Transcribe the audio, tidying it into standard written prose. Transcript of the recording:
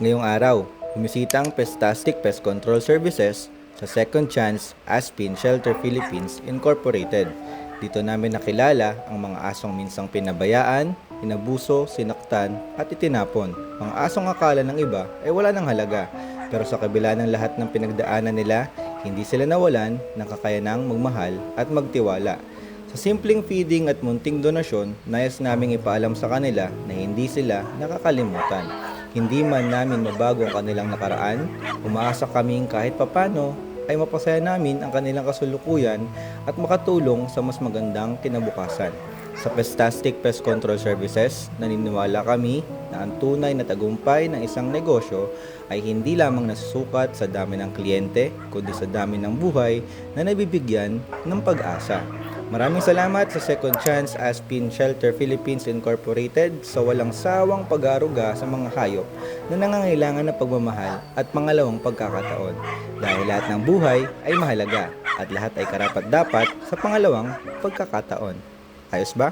Ngayong araw, bumisita ang Pestastic Pest Control Services sa Second Chance Aspin Shelter Philippines Incorporated. Dito namin nakilala ang mga asong minsang pinabayaan, inabuso, sinaktan at itinapon. Mga asong akala ng iba ay wala ng halaga. Pero sa kabila ng lahat ng pinagdaanan nila, hindi sila nawalan ng kakayanang magmahal at magtiwala. Sa simpleng feeding at munting donasyon, nais naming ipaalam sa kanila na hindi sila nakakalimutan. Hindi man namin mabago ang kanilang nakaraan, umaasa kaming kahit papano ay mapasaya namin ang kanilang kasulukuyan at makatulong sa mas magandang kinabukasan. Sa Pestastic Pest Control Services, naniniwala kami na ang tunay na tagumpay ng isang negosyo ay hindi lamang nasusukat sa dami ng kliyente, kundi sa dami ng buhay na nabibigyan ng pag-asa. Maraming salamat sa Second Chance Aspin Shelter Philippines Incorporated sa walang sawang pag-aaruga sa mga hayop na nangangailangan ng pagmamahal at pangalawang pagkakataon. Dahil lahat ng buhay ay mahalaga at lahat ay karapat-dapat sa pangalawang pagkakataon. Ayos ba?